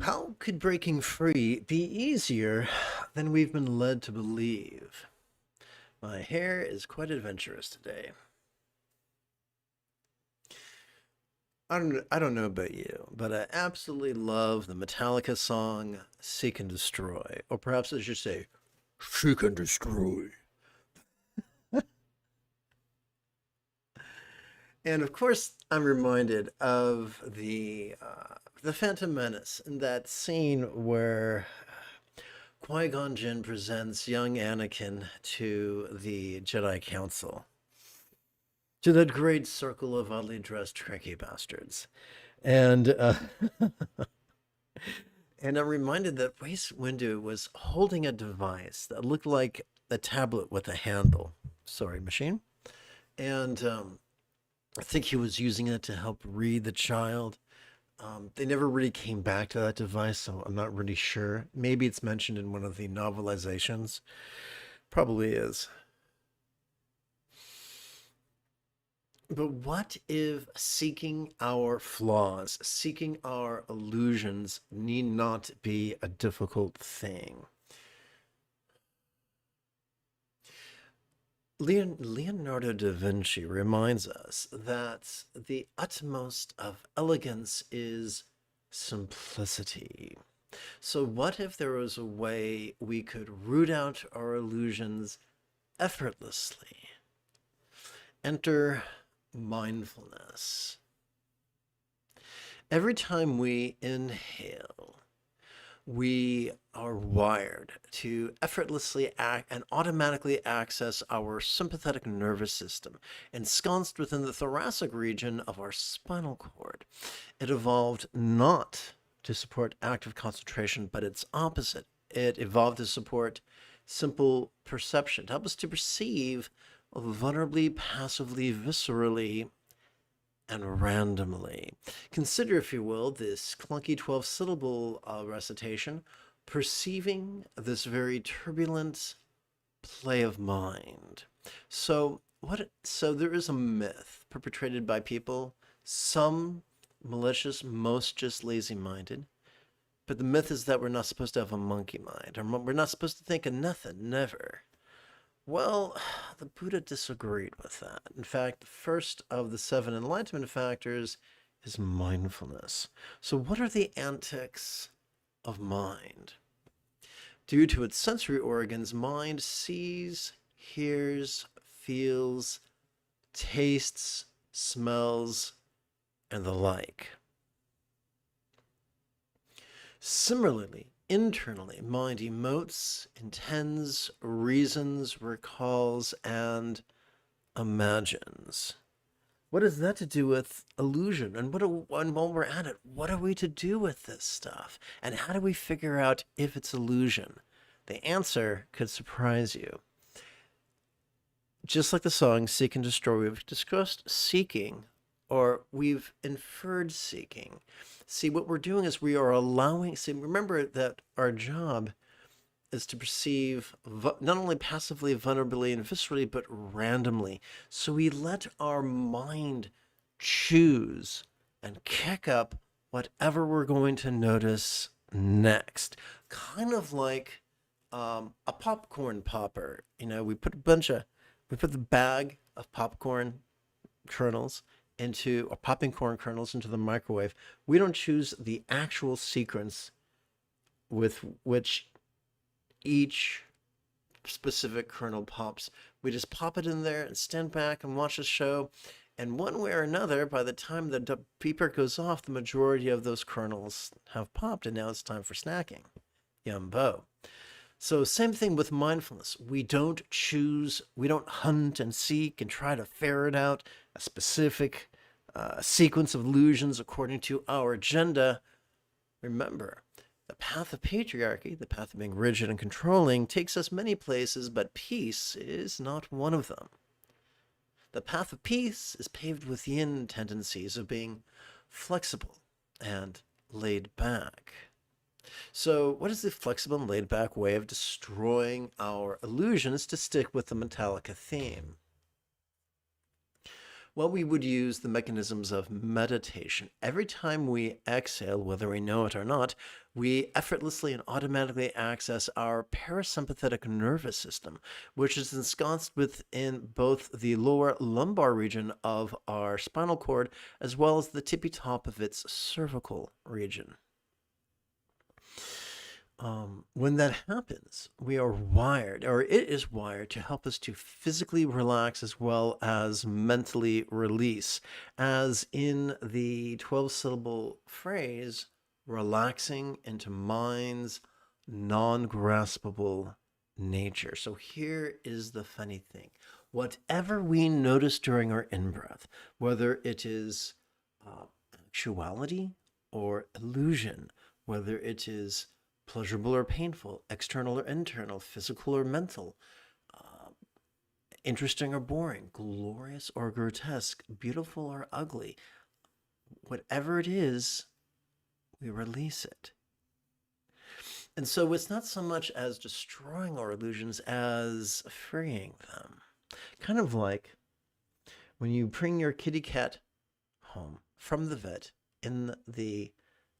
How could breaking free be easier than we've been led to believe? My hair is quite adventurous today. I don't know about you, but I absolutely love the Metallica song Seek and Destroy. Or perhaps I should say, Seek and Destroy. And of course, I'm reminded of the Phantom Menace and that scene where Qui-Gon Jinn presents young Anakin to the Jedi Council, to that great circle of oddly dressed Trekkie bastards. And and I'm reminded that Mace Windu was holding a device that looked like a tablet with a handle. Sorry, machine. And I think he was using it to help read the child. They never really came back to that device, so I'm not really sure. Maybe it's mentioned in one of the novelizations. Probably is. But what if seeking our flaws, seeking our illusions need not be a difficult thing? Leonardo da Vinci reminds us that the utmost of elegance is simplicity. So, what if there was a way we could root out our illusions effortlessly? Enter mindfulness. Every time we inhale, we are wired to effortlessly act and automatically access our sympathetic nervous system, ensconced within the thoracic region of our spinal cord. It evolved not to support active concentration, but its opposite. It evolved to support simple perception, to help us to perceive vulnerably, passively, viscerally, and randomly. Consider, if you will, this clunky 12-syllable recitation, perceiving this very turbulent play of mind. So there is a myth perpetrated by people, some malicious, most just lazy-minded, but the myth is that we're not supposed to have a monkey mind, or we're not supposed to think of nothing, never. Well, the Buddha disagreed with that. In fact, the first of the seven enlightenment factors is mindfulness. So, what are the antics of mind? Due to its sensory organs, mind sees, hears, feels, tastes, smells, and the like. Similarly, internally, mind emotes, intends, reasons, recalls, and imagines. What has that to do with illusion? And while we're at it, what are we to do with this stuff? And how do we figure out if it's illusion? The answer could surprise you. Just like the song Seek and Destroy, we've discussed seeking, or we've inferred seeking. See, what we're doing is we are allowing, see, remember that our job is to perceive not only passively, vulnerably, and viscerally, but randomly. So we let our mind choose and kick up whatever we're going to notice next. Kind of like a popcorn popper. You know, we put the bag of popcorn kernels or popping corn kernels into the microwave. We don't choose the actual sequence with which each specific kernel pops. We just pop it in there and stand back and watch the show. And one way or another, by the time the beeper goes off, the majority of those kernels have popped, and now it's time for snacking. Yumbo. So same thing with mindfulness. We don't choose, we don't hunt and seek and try to ferret out a specific sequence of illusions according to our agenda. Remember, the path of patriarchy, the path of being rigid and controlling, takes us many places, but peace is not one of them. The path of peace is paved within tendencies of being flexible and laid back. So, what is the flexible and laid back way of destroying our illusions, to stick with the Metallica theme? Well, we would use the mechanisms of meditation. Every time we exhale, whether we know it or not, we effortlessly and automatically access our parasympathetic nervous system, which is ensconced within both the lower lumbar region of our spinal cord as well as the tippy top of its cervical region. When that happens, we are wired, or it is wired, to help us to physically relax as well as mentally release, as in the 12-syllable phrase, relaxing into mind's non-graspable nature. So here is the funny thing. Whatever we notice during our in-breath, whether it is actuality or illusion, whether it is pleasurable or painful, external or internal, physical or mental, interesting or boring, glorious or grotesque, beautiful or ugly, whatever it is, we release it. And so it's not so much as destroying our illusions as freeing them. Kind of like when you bring your kitty cat home from the vet in the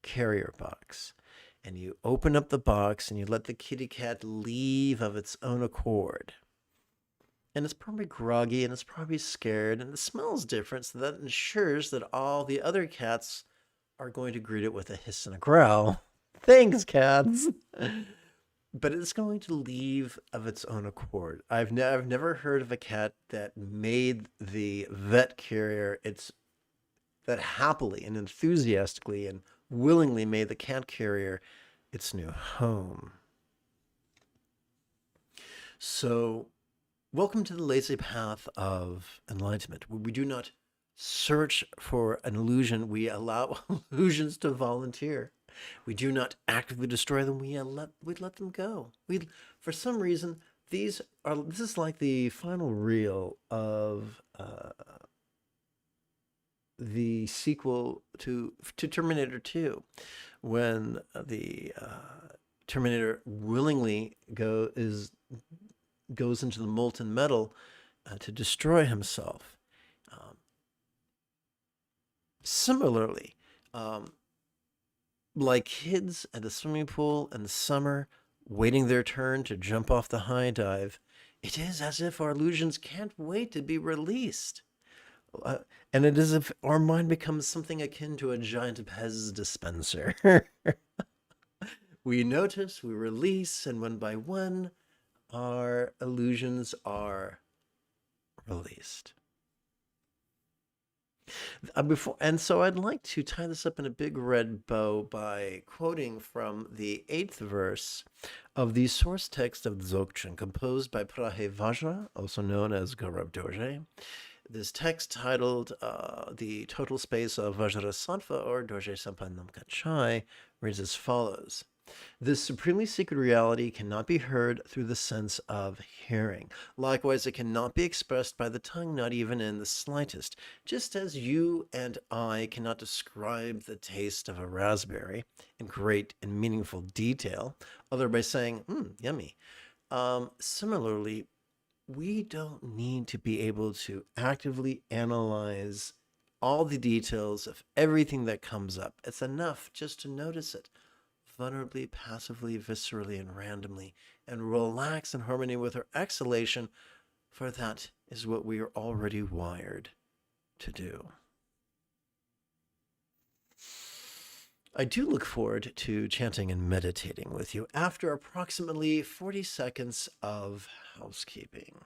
carrier box, and you open up the box and you let the kitty cat leave of its own accord. And it's probably groggy and it's probably scared and it smells different, so that ensures that all the other cats are going to greet it with a hiss and a growl. Thanks, cats. But it's going to leave of its own accord. I've never heard of a cat that made the vet carrier that happily and enthusiastically and willingly made the cat carrier its new home. So, welcome to the lazy path of enlightenment, where we do not search for an illusion, we allow illusions to volunteer. We do not actively destroy them, we let them go. For some reason, this is like the final reel of the sequel to Terminator 2, when the Terminator willingly goes into the molten metal to destroy himself. Similarly, like kids at a swimming pool in the summer, waiting their turn to jump off the high dive, it is as if our illusions can't wait to be released. And it is as if our mind becomes something akin to a giant Pez dispenser. We notice, we release, and one by one, our illusions are released. So I'd like to tie this up in a big red bow by quoting from the 8th verse of the source text of Dzogchen, composed by Prahe Vajra, also known as Gaurav Dorje. This text, titled The Total Space of Vajrasattva, or Dorje Sampannam Kachai, reads as follows. This supremely secret reality cannot be heard through the sense of hearing. Likewise, it cannot be expressed by the tongue, not even in the slightest. Just as you and I cannot describe the taste of a raspberry in great and meaningful detail, other by saying, yummy. Similarly, we don't need to be able to actively analyze all the details of everything that comes up. It's enough just to notice it vulnerably, passively, viscerally, and randomly, and relax in harmony with our exhalation, for that is what we are already wired to do. I do look forward to chanting and meditating with you after approximately 40 seconds of housekeeping.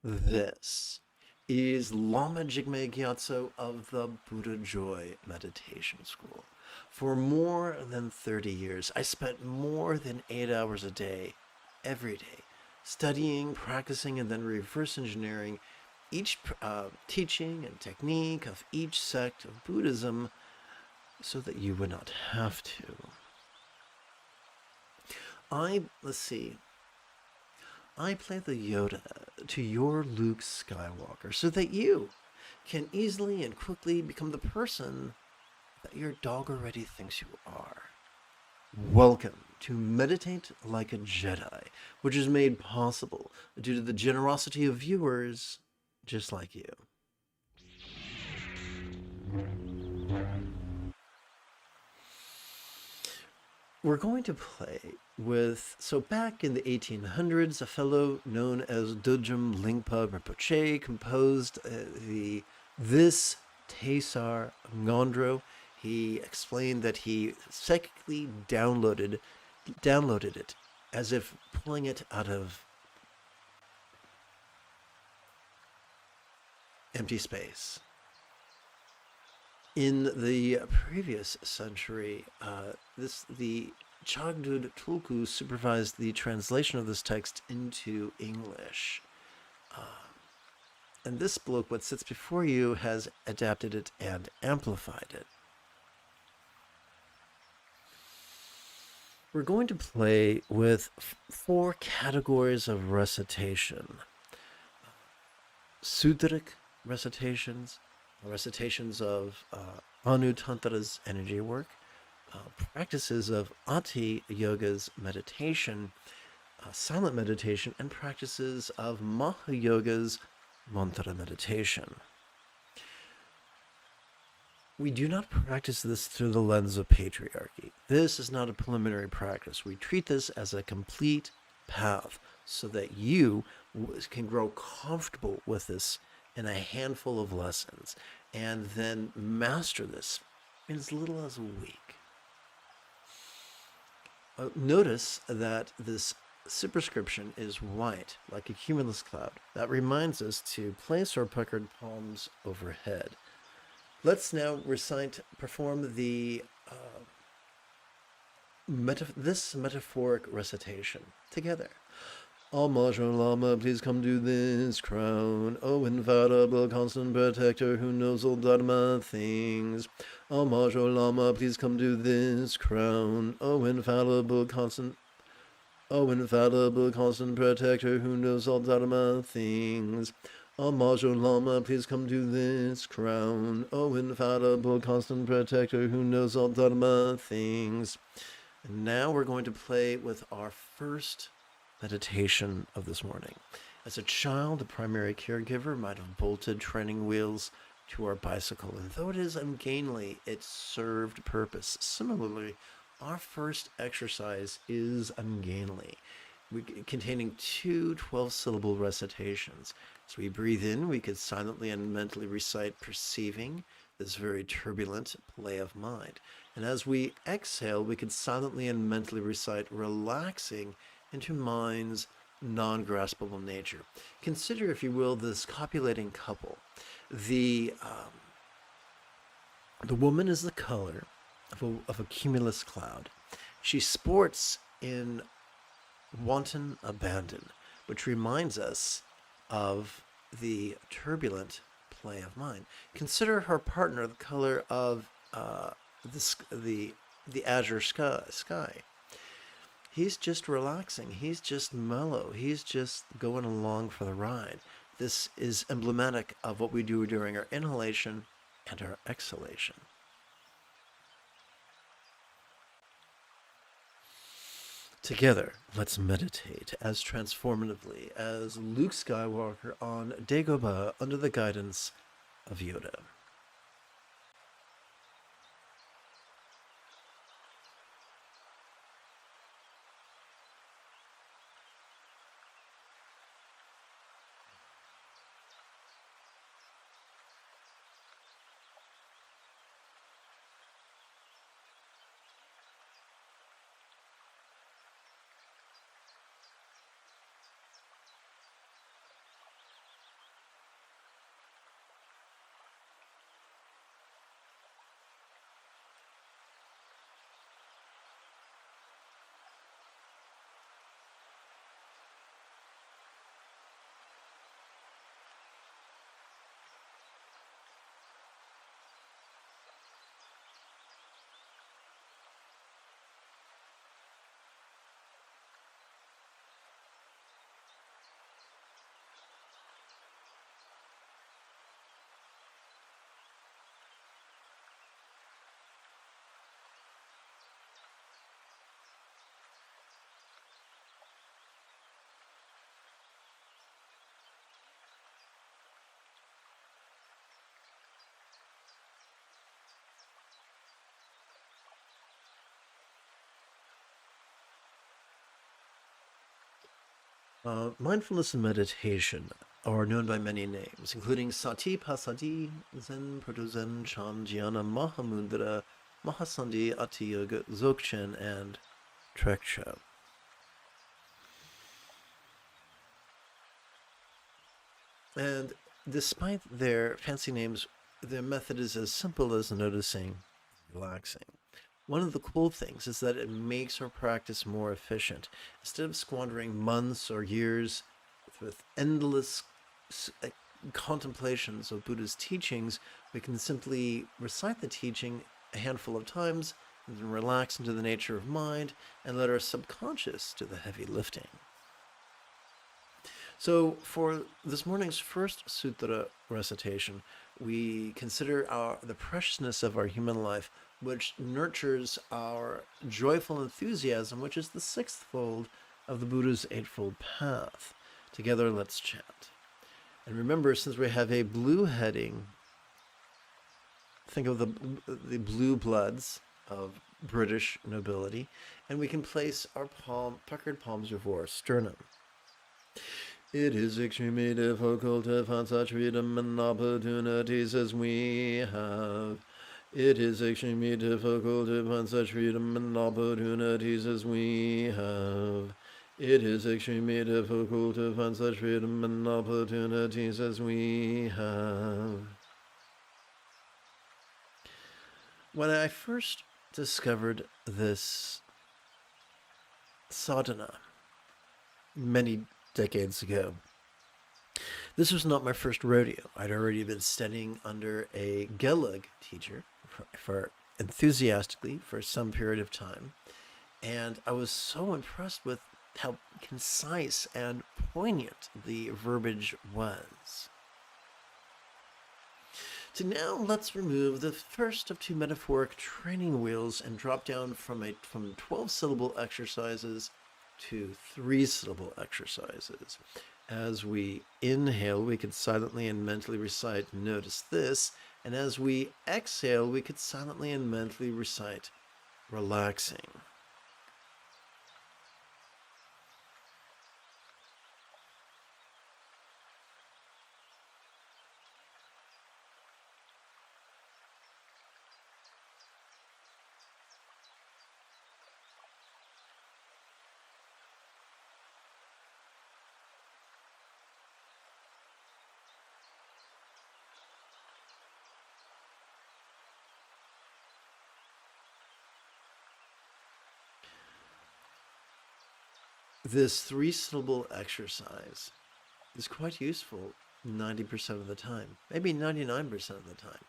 This is Lama Jigme Gyatso of the Buddha Joy Meditation School. For more than 30 years, I spent more than 8 hours a day, every day, studying, practicing, and then reverse engineering each teaching and technique of each sect of Buddhism so that you would not have to. I play the Yoda to your Luke Skywalker so that you can easily and quickly become the person that your dog already thinks you are. Welcome to Meditate Like a Jedi, which is made possible due to the generosity of viewers just like you. We're going to play with, so back in the 1800s, a fellow known as Dojum Lingpa Rinpoche composed this Tesar Ngondro. He explained that he psychically downloaded it as if pulling it out of empty space. In the previous century, the Chagdud Tulku supervised the translation of this text into English. And this bloke, what sits before you, has adapted it and amplified it. We're going to play with 4 categories of recitation. Sudrik recitations, recitations of Anu Tantra's energy work, practices of Ati Yoga's meditation, silent meditation, and practices of Maha Yoga's mantra meditation. We do not practice this through the lens of patriarchy. This is not a preliminary practice. We treat this as a complete path so that you can grow comfortable with this in a handful of lessons and then master this in as little as a week. Notice that this superscription is white, like a cumulus cloud. That reminds us to place our puckered palms overhead. Let's now perform the this metaphoric recitation together. O Majo Lama, please come to this crown. O infallible constant protector who knows all Dharma things. O Majo Lama, please come to this crown. O infallible constant protector who knows all Dharma things. O Majo Lama, please come to this crown. O infallible constant protector who knows all Dharma things. And now we're going to play with our first meditation of this morning. As a child, the primary caregiver might have bolted training wheels to our bicycle, and though it is ungainly, it served purpose. Similarly, our first exercise is ungainly, containing 2 12-syllable recitations. As we breathe in, we could silently and mentally recite perceiving, this very turbulent play of mind. And as we exhale, we could silently and mentally recite relaxing into mind's non-graspable nature. Consider, if you will, this copulating couple. The woman is the color of a cumulus cloud. She sports in wanton abandon, which reminds us of the turbulent play of mind. Consider her partner the color of the azure sky. He's just relaxing. He's just mellow. He's just going along for the ride. This is emblematic of what we do during our inhalation and our exhalation. Together, let's meditate as transformatively as Luke Skywalker on Dagobah under the guidance of Yoda. Mindfulness and meditation are known by many names, including Sati Pasadi, Zen, Proto-Zen, Chan, Jnana, Mahamudra, Mahasandhi, Ati Yoga, Dzogchen, and Treksha. And despite their fancy names, their method is as simple as noticing, relaxing. One of the cool things is that it makes our practice more efficient. Instead of squandering months or years with endless contemplations of Buddha's teachings, we can simply recite the teaching a handful of times and then relax into the nature of mind and let our subconscious do the heavy lifting. So for this morning's first sutra recitation, we consider the preciousness of our human life, which nurtures our joyful enthusiasm, which is the sixth fold of the Buddha's Eightfold Path. Together, let's chant. And remember, since we have a blue heading, think of the blue bloods of British nobility, and we can place our puckered palms before our sternum. It is extremely difficult to find such freedom and opportunities as we have. It is extremely difficult to find such freedom and opportunities as we have. It is extremely difficult to find such freedom and opportunities as we have. When I first discovered this sadhana many decades ago, this was not my first rodeo. I'd already been studying under a Gelag teacher for enthusiastically for some period of time, and I was so impressed with how concise and poignant the verbiage was. So now let's remove the first of two metaphoric training wheels and drop down from 12-syllable exercises to 3-syllable exercises. As we inhale, we could silently and mentally recite, notice this, and as we exhale, we could silently and mentally recite, relaxing. This 3-syllable exercise is quite useful 90% of the time, maybe 99% of the time.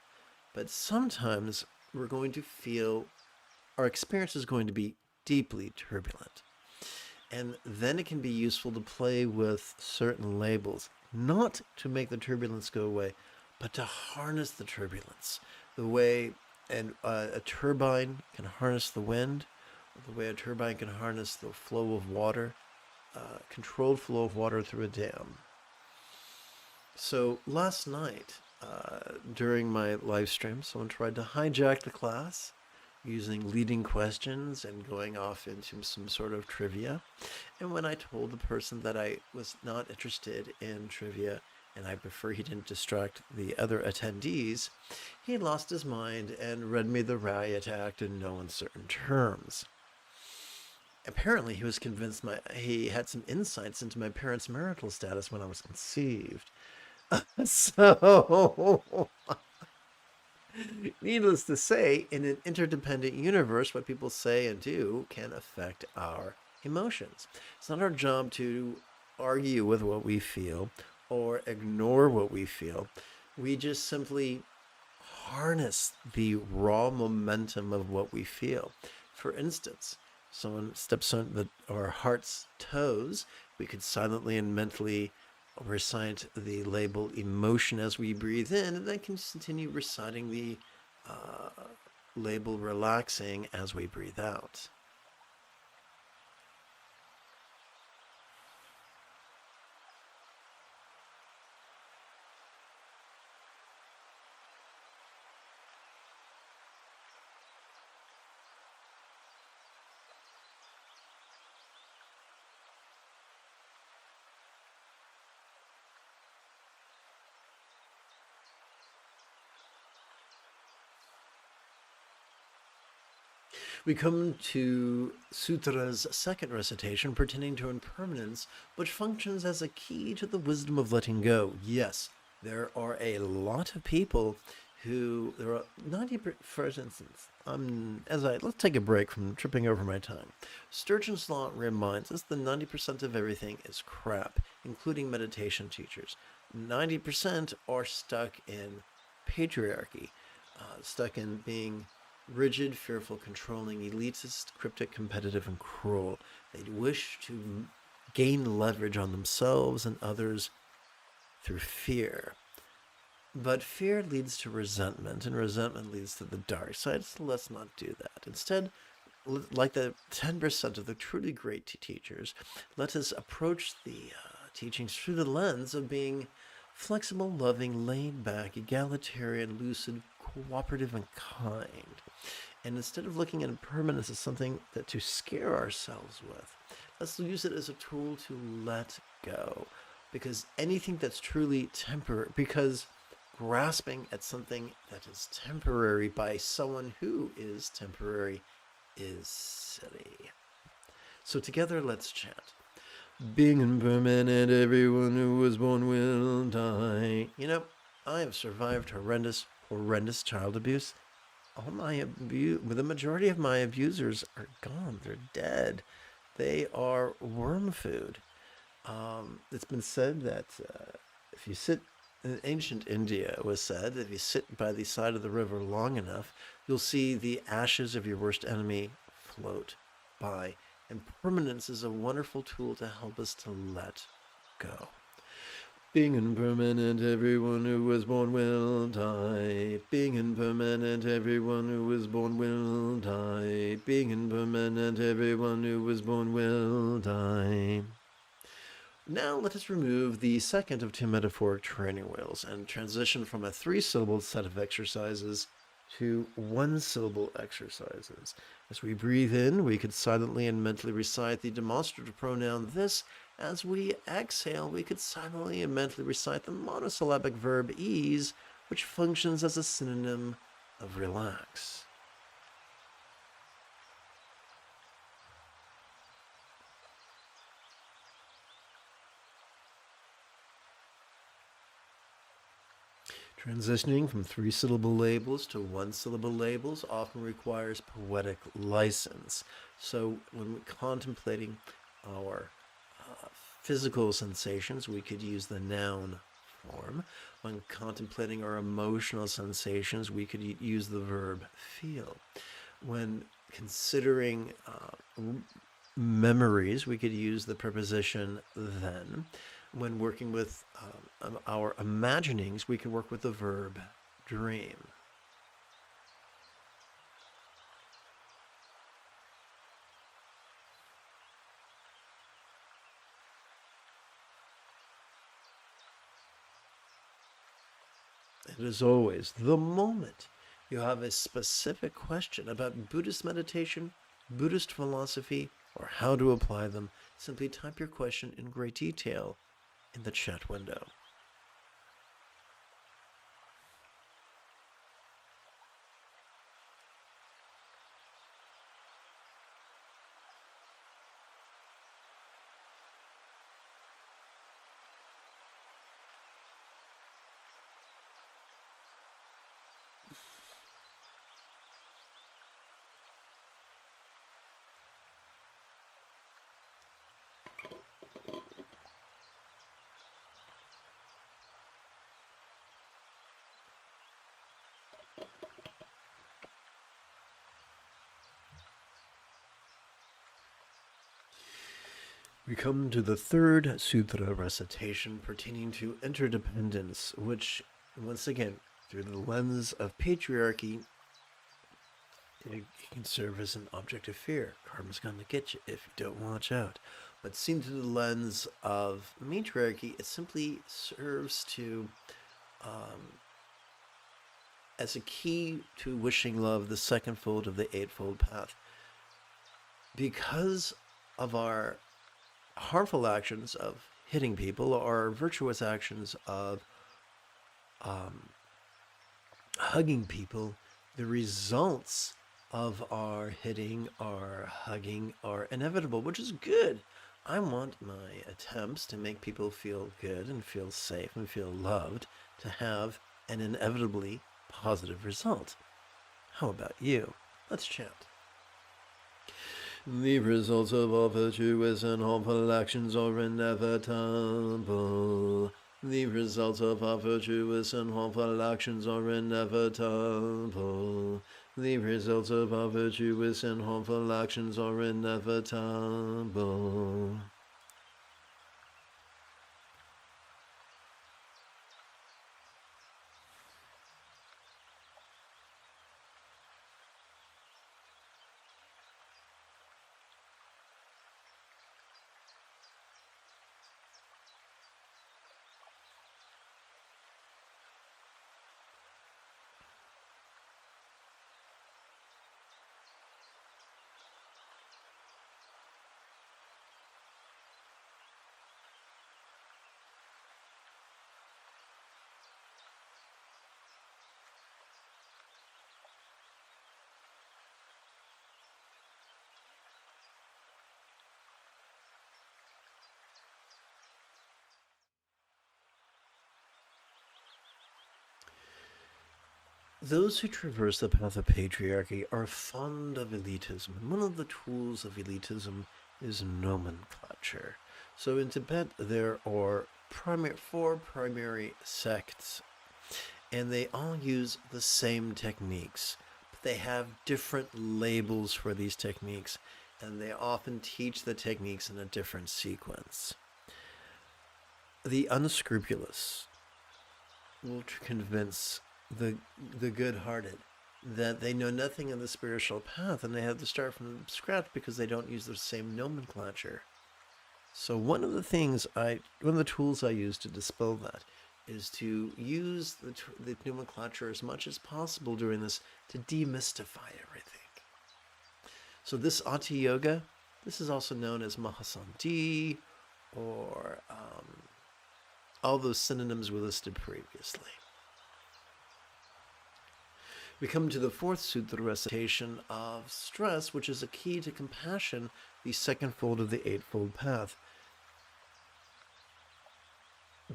But sometimes we're going to feel our experience is going to be deeply turbulent. And then it can be useful to play with certain labels, not to make the turbulence go away, but to harness the turbulence. The way a turbine can harness the wind, the way a turbine can harness the flow of water, controlled flow of water through a dam. So last night, during my live stream, someone tried to hijack the class using leading questions and going off into some sort of trivia. And when I told the person that I was not interested in trivia and I prefer he didn't distract the other attendees, he lost his mind and read me the riot act in no uncertain terms. Apparently, he was convinced he had some insights into my parents' marital status when I was conceived. So, needless to say, in an interdependent universe, what people say and do can affect our emotions. It's not our job to argue with what we feel or ignore what we feel. We just simply harness the raw momentum of what we feel. For instance, someone steps on our heart's toes, we could silently and mentally recite the label emotion as we breathe in, and then continue reciting the label relaxing as we breathe out. We come to Sutra's second recitation pertaining to impermanence, which functions as a key to the wisdom of letting go. Yes, there are a lot of people who, there are 90, for instance, let's take a break from tripping over my tongue. Sturgeon's Law reminds us that 90% of everything is crap, including meditation teachers. 90% are stuck in patriarchy, stuck in being rigid, fearful, controlling, elitist, cryptic, competitive, and cruel. They wish to gain leverage on themselves and others through fear. But fear leads to resentment, and resentment leads to the dark side, so let's not do that. Instead, like the 10% of the truly great teachers, let us approach the teachings through the lens of being flexible, loving, laid back, egalitarian, lucid, cooperative, and kind. And instead of looking at impermanence as something to scare ourselves with, let's use it as a tool to let go. Because anything that's truly temporary, because grasping at something that is temporary by someone who is temporary is silly. So together, let's chant. Being impermanent, everyone who was born will die. You know, I have survived horrendous child abuse. The majority of my abusers are gone. They're dead. They are worm food. It's been said that if you sit in ancient India, it was said that if you sit by the side of the river long enough, you'll see the ashes of your worst enemy float by. And permanence is a wonderful tool to help us to let go. Being impermanent, everyone who was born will die. Being impermanent, everyone who was born will die. Being impermanent, everyone who was born will die. Now let us remove the second of two metaphoric training wheels and transition from a 3-syllable set of exercises to 1-syllable exercises. As we breathe in, we could silently and mentally recite the demonstrative pronoun this. As we exhale, we could silently and mentally recite the monosyllabic verb ease, which functions as a synonym of relax. Transitioning from 3-syllable labels to 1-syllable labels often requires poetic license. So when contemplating our physical sensations, we could use the noun form. When contemplating our emotional sensations, we could use the verb feel. When considering memories, we could use the preposition then. When working with our imaginings, we can work with the verb dream. And as always, the moment you have a specific question about Buddhist meditation, Buddhist philosophy, or how to apply them, simply type your question in great detail in the chat window. We come to the third sutra recitation pertaining to interdependence, which, once again, through the lens of patriarchy, it can serve as an object of fear. Karma's going to get you if you don't watch out. But seen through the lens of matriarchy, it simply serves to, as a key to wishing love, the second fold of the eightfold path. Because of our harmful actions of hitting people or virtuous actions of hugging people, the results of our hitting, our hugging, are inevitable, which is good. I want my attempts to make people feel good and feel safe and feel loved to have an inevitably positive result. How about you? Let's chant. The results of all virtuous and harmful actions are inevitable. The results of our virtuous and harmful actions are inevitable. The results of our virtuous and harmful actions are inevitable. Those who traverse the path of patriarchy are fond of elitism, and one of the tools of elitism is nomenclature. So in Tibet, there are four primary sects, and they all use the same techniques, but they have different labels for these techniques, and they often teach the techniques in a different sequence. The unscrupulous will convince the good-hearted that they know nothing of the spiritual path and they have to start from scratch because they don't use the same nomenclature. So one of the tools I use to dispel that is to use the nomenclature as much as possible during this to demystify everything. So this Ati Yoga, this is also known as Mahasanti, or all those synonyms we listed previously. We come to the fourth sutra recitation of stress, which is a key to compassion, the second fold of the eightfold path.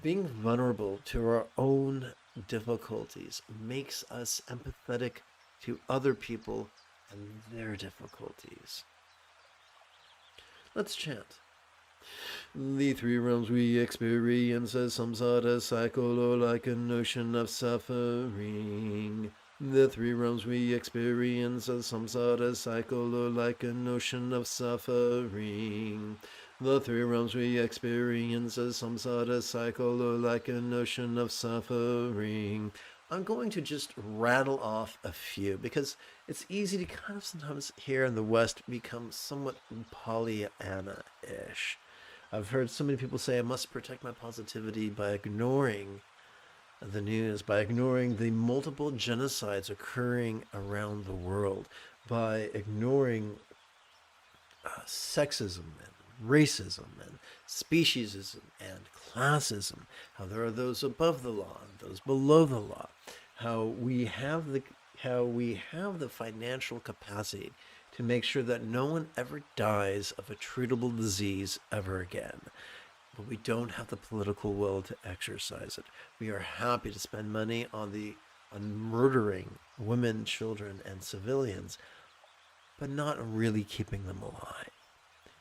Being vulnerable to our own difficulties makes us empathetic to other people and their difficulties. Let's chant. The three realms we experience as samsara cycle or like an ocean of suffering. The three realms we experience as samsara cycle or like an ocean of suffering. The three realms we experience as samsara cycle or like an ocean of suffering. I'm going to just rattle off a few because it's easy to kind of sometimes here in the West become somewhat Pollyanna-ish. I've heard so many people say I must protect my positivity by ignoring the news, by ignoring the multiple genocides occurring around the world, by ignoring sexism and racism and speciesism and classism, how there are those above the law and those below the law, how we have the financial capacity to make sure that no one ever dies of a treatable disease ever again. But we don't have the political will to exercise it. We are happy to spend money on murdering women, children, and civilians, but not really keeping them alive,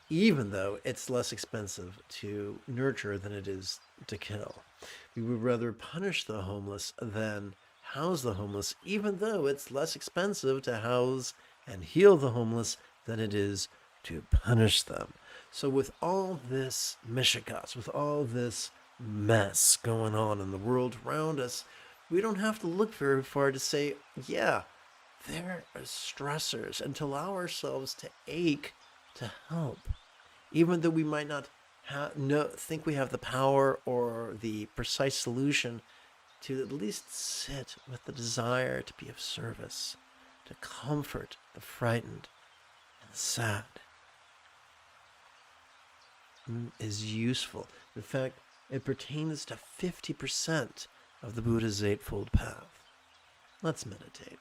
even though it's less expensive to nurture than it is to kill. We would rather punish the homeless than house the homeless, even though it's less expensive to house and heal the homeless than it is to punish them. So with all this mishigas, with all this mess going on in the world around us, we don't have to look very far to say, yeah, there are stressors, and to allow ourselves to ache to help, even though we might not think we have the power or the precise solution, to at least sit with the desire to be of service, to comfort the frightened and the sad, is useful. In fact, it pertains to 50% of the Buddha's Eightfold Path. Let's meditate.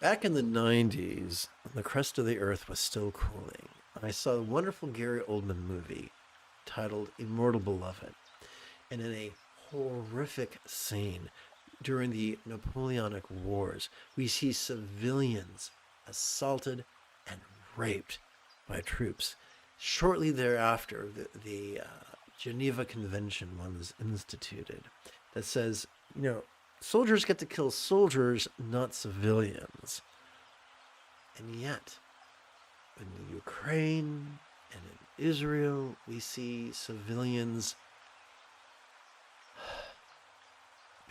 Back in the 90s, the crust of the earth was still cooling. I saw a wonderful Gary Oldman movie titled Immortal Beloved. And in a horrific scene during the Napoleonic Wars, we see civilians assaulted and raped by troops. Shortly thereafter, the Geneva Convention was instituted that says, soldiers get to kill soldiers, not civilians. And yet, in Ukraine and in Israel, we see civilians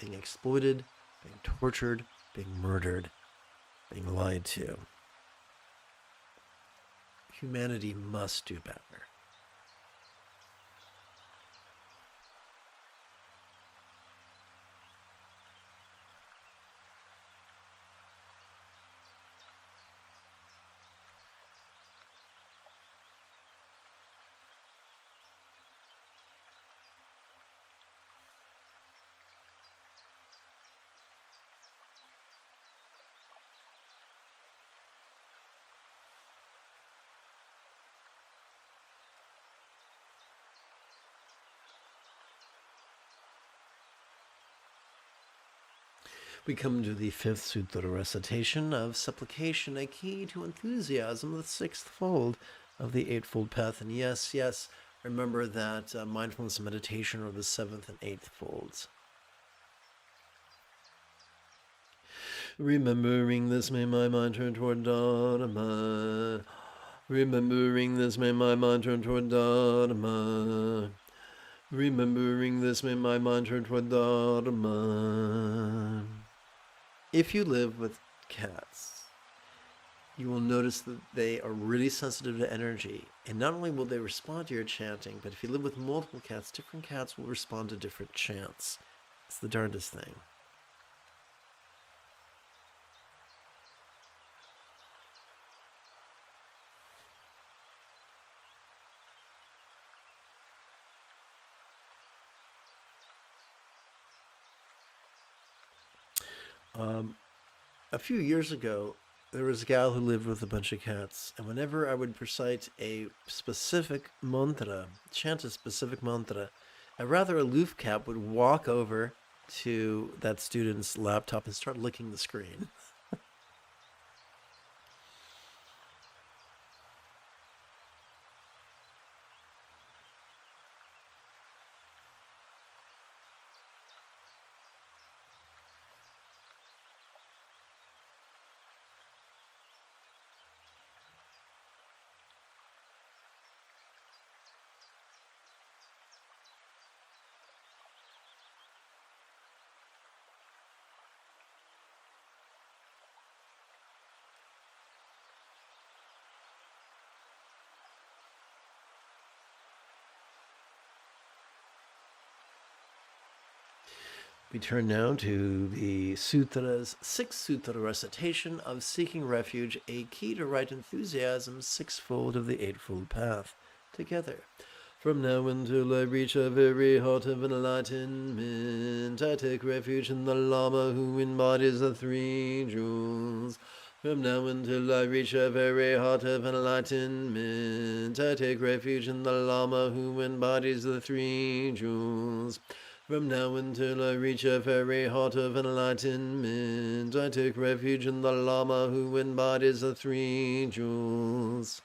being exploited, being tortured, being murdered, being lied to. Humanity must do better. We come to the fifth sutra recitation of supplication, a key to enthusiasm, the sixth fold of the eightfold path. And yes, remember that mindfulness and meditation are the seventh and eighth folds. Remembering this, may my mind turn toward Dharma. Remembering this, may my mind turn toward Dharma. Remembering this, may my mind turn toward Dharma. If you live with cats, you will notice that they are really sensitive to energy. And not only will they respond to your chanting, but if you live with multiple cats, different cats will respond to different chants. It's the darndest thing. A few years ago, there was a gal who lived with a bunch of cats, and whenever I would recite a specific mantra, chant a specific mantra, a rather aloof cat would walk over to that student's laptop and start licking the screen. We turn now to the sutras, sixth sutra recitation of seeking refuge, a key to right enthusiasm, sixfold of the eightfold path. Together. From now until I reach a very heart of enlightenment, I take refuge in the Lama who embodies the three jewels. From now until I reach a very heart of enlightenment, I take refuge in the Lama who embodies the three jewels. From now until I reach a very heart of enlightenment, I take refuge in the Lama who embodies the three jewels.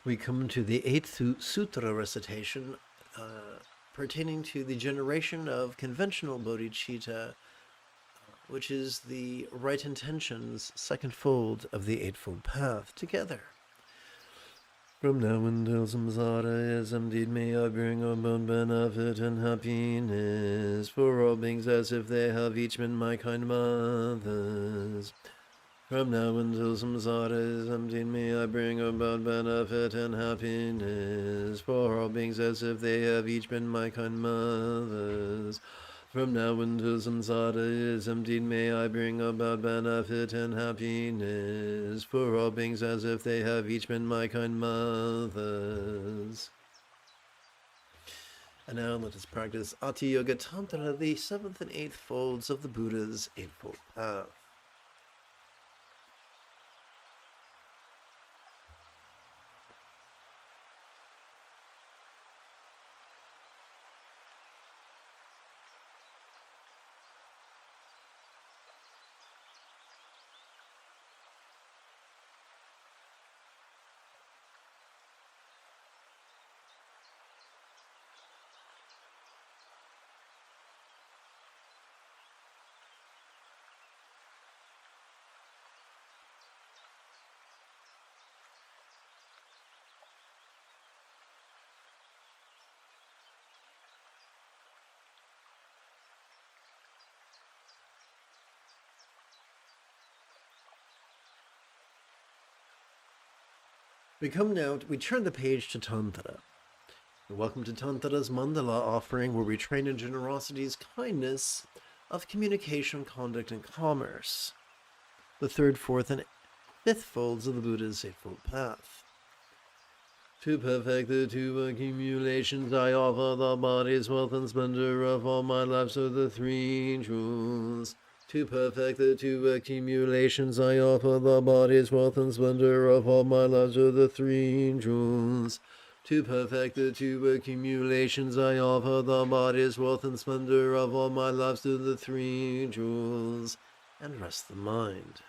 We come to the 8th Sutra recitation pertaining to the generation of conventional bodhicitta, which is the right intention's second fold of the Eightfold Path, together. From now until samsara is indeed may I bring about benefit and happiness for all beings as if they have each been my kind mothers. From now until samsara is indeed may I bring about benefit and happiness for all beings as if they have each been my kind mothers. From now until samsara is emptied, may I bring about benefit and happiness for all beings as if they have each been my kind mothers. And now let us practice Ati Yoga Tantra, the 7th and 8th folds of the Buddha's Eightfold Path. We turn the page to Tantra. Welcome to Tantra's Mandala offering, where we train in generosity's kindness of communication, conduct, and commerce. The 3rd, 4th, and 5th folds of the Buddha's Eightfold Path. To perfect the 2 accumulations, I offer the body's wealth and splendor of all my lives of the 3 jewels. To perfect the 2 accumulations, I offer the body's wealth and splendor of all my lives of the 3 jewels. To perfect the 2 accumulations, I offer the body's wealth and splendor of all my lives to the 3 jewels. And rest the mind.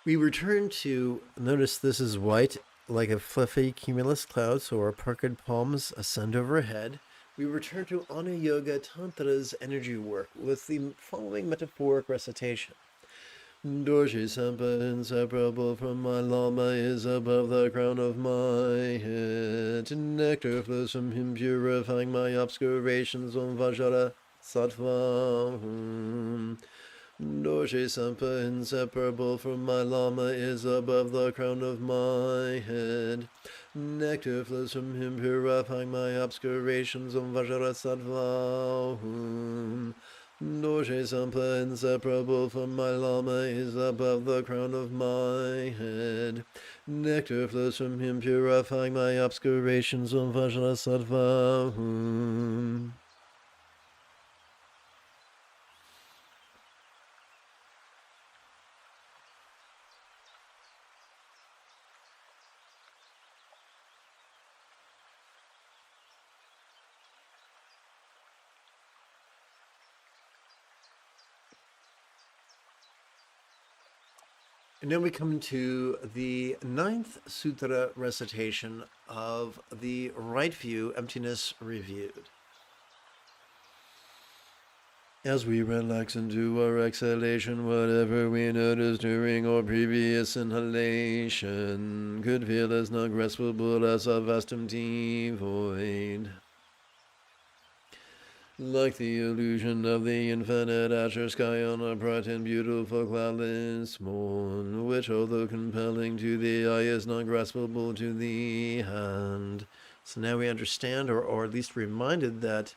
We return to, notice this is white, like a fluffy cumulus cloud, so our puckered palms ascend overhead. We return to Ana Yoga Tantra's energy work with the following metaphoric recitation. Dorje Sampa, inseparable from my Lama, is above the crown of my head. Nectar flows from him, purifying my obscurations. Om Vajra Sattva. Dorje Sampa, inseparable from my Lama, is above the crown of my head. Nectar flows from him, purifying my obscurations. Om Vajra Sattva. Dorje Sampa, inseparable from my Lama, is above the crown of my head. Nectar flows from him, purifying my obscurations. Om Vajra Sattva. And then we come to the 9th Sutra recitation of the Right View Emptiness Reviewed. As we relax into our exhalation, whatever we notice during our previous inhalation could feel as non-graspable as a vast empty void. Like the illusion of the infinite azure sky on a bright and beautiful cloudless morn, which although compelling to the eye is not graspable to the hand. So now we understand, or at least reminded, that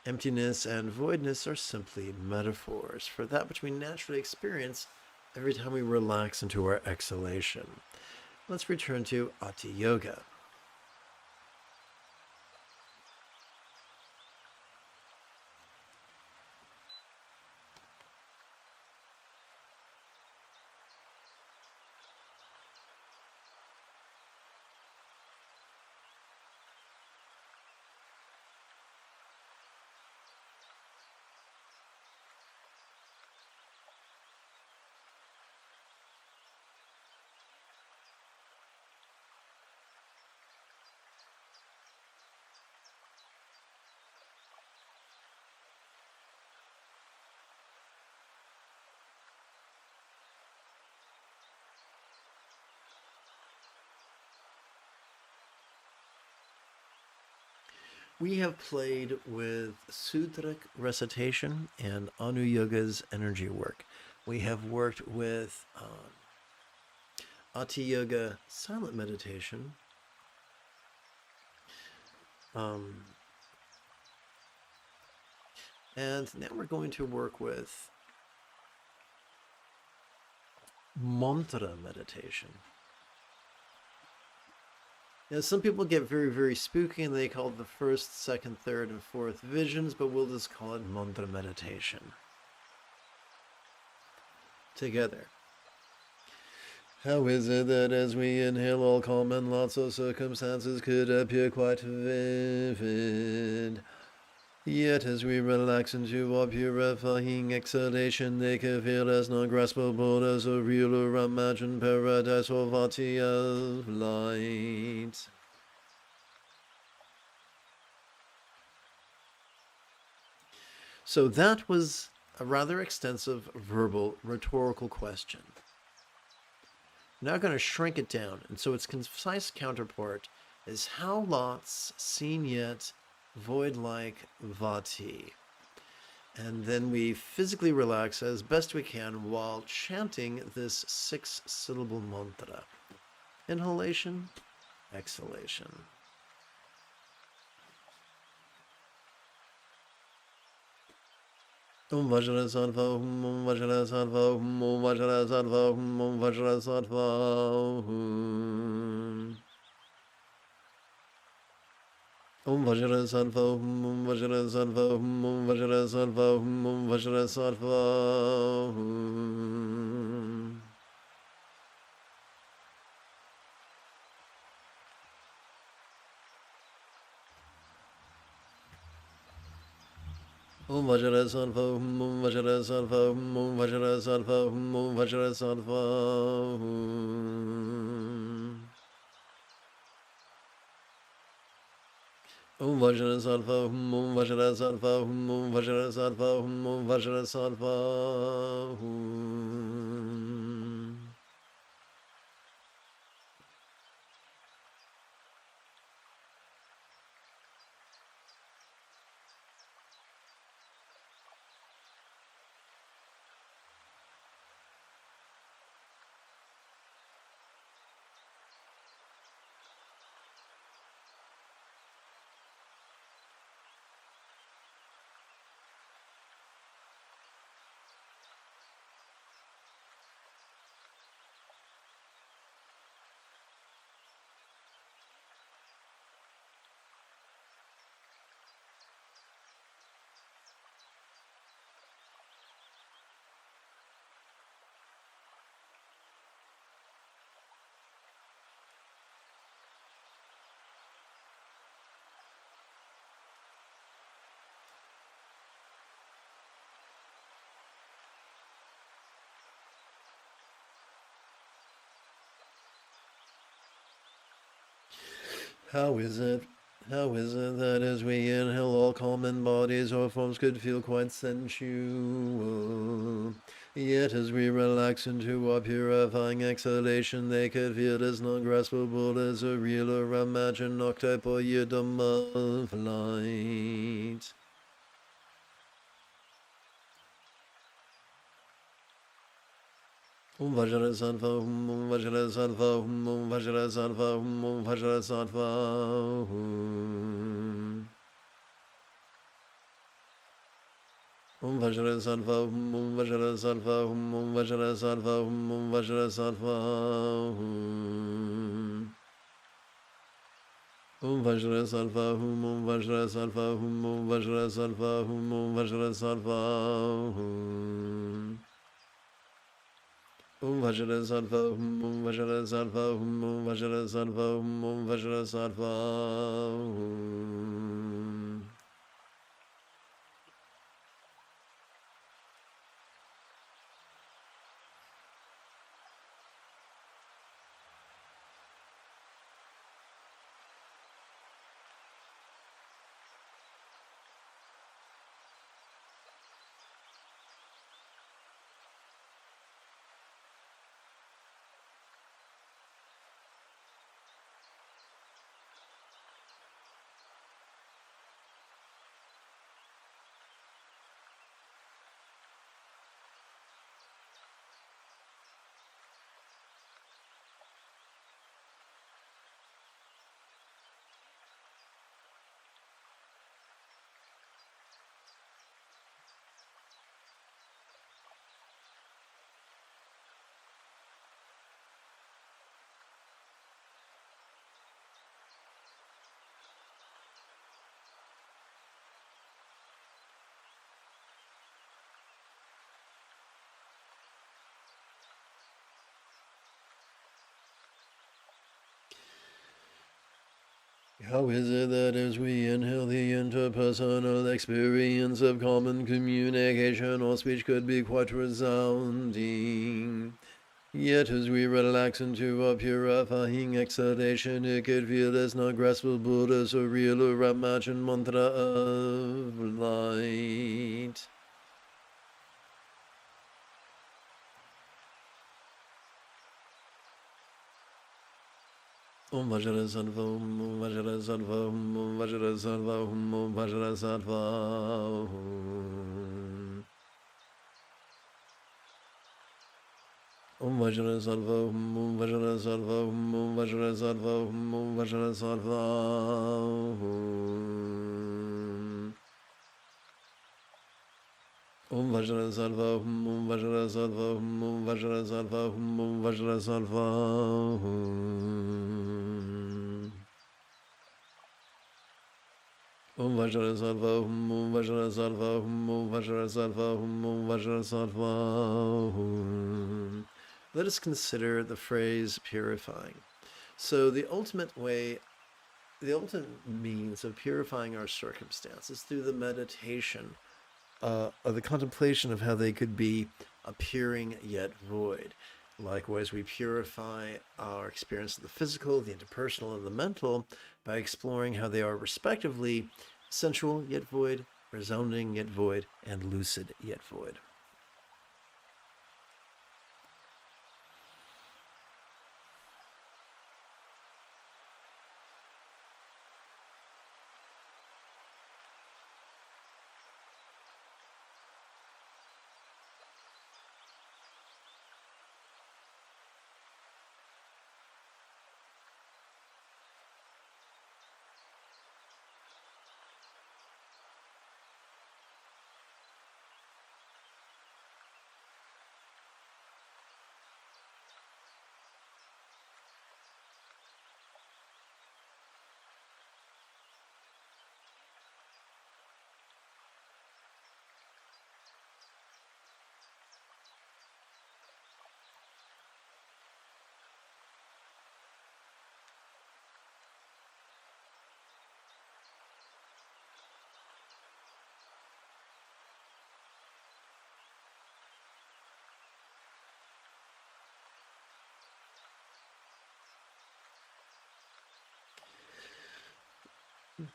emptiness and voidness are simply metaphors for that which we naturally experience every time we relax into our exhalation. Let's return to Ati Yoga. We have played with Sutric recitation and Anu Yoga's energy work. We have worked with Ati Yoga silent meditation. And now we're going to work with mantra meditation. Now, some people get very, very spooky and they call it the first, second, third, and fourth visions, but we'll just call it mantra meditation. Together. How is it that as we inhale, all calm and lots of circumstances could appear quite vivid? Yet as we relax into our purifying exhalation, they can feel as non-graspable as a real or imagined paradise or vati of light. So that was a rather extensive verbal rhetorical question. I'm now going to shrink it down, and so its concise counterpart is how lots seen yet void like vati. And then we physically relax as best we can while chanting this 6-syllable mantra. Inhalation, exhalation. Om Vajra Sattva, Om Vajra Sattva, Om Vajra Sattva, Om Vajra Sattva. Om Vajra Sattva, Om Vajra Sattva, Om Vajra Sattva, Om Vajra Sattva. Om Vajra Sattva, Om Vajra Sattva, Om Vajra Sattva, Om Vajra Sattva. Om Vajra Sattva, Om Vajra Sattva, Om Vajra Sattva, Om Vajra Sattva. How is it that as we inhale, all calm in bodies or forms could feel quite sensual? Yet as we relax into our purifying exhalation, they could feel as non-graspable as a real or imagined archetype or yidam of light. Om Vajrasattva, Om Vajrasattva, Om Vajrasattva, Om Vajrasattva. Om Vajrasattva, Om Vajrasattva, Om Vajrasattva, Om Vajrasattva. Om Vajrasattva, Om Vajrasattva, Om Vajrasattva, Om Vajrasattva. Om Vajrasattva, Om Vajrasattva, Om Vajrasattva, Om Vajrasattva. How is it that as we inhale the interpersonal experience of common communication, our speech could be quite resounding? Yet as we relax into a purifying exhalation, it could feel as not graspable as a real or imagined mantra of light. Om Vajrasattva, Om Vajrasattva, Om Vajrasattva, Om Vajrasattva. Om Vajrasattva, Om Vajrasattva, Om Vajrasattva, Om Vajrasattva. Om Vajrasattva, Om Vajrasattva, Om Vajrasattva, Om Vajrasattva. Om Vajrasattva, Om Vajrasattva, Om Vajrasattva, Om Vajrasattva. Let us consider the phrase purifying. So the ultimate means of purifying our circumstances through the meditation, or the contemplation of how they could be appearing yet void. Likewise, we purify our experience of the physical, the interpersonal, and the mental by exploring how they are respectively sensual yet void, resounding yet void, and lucid yet void.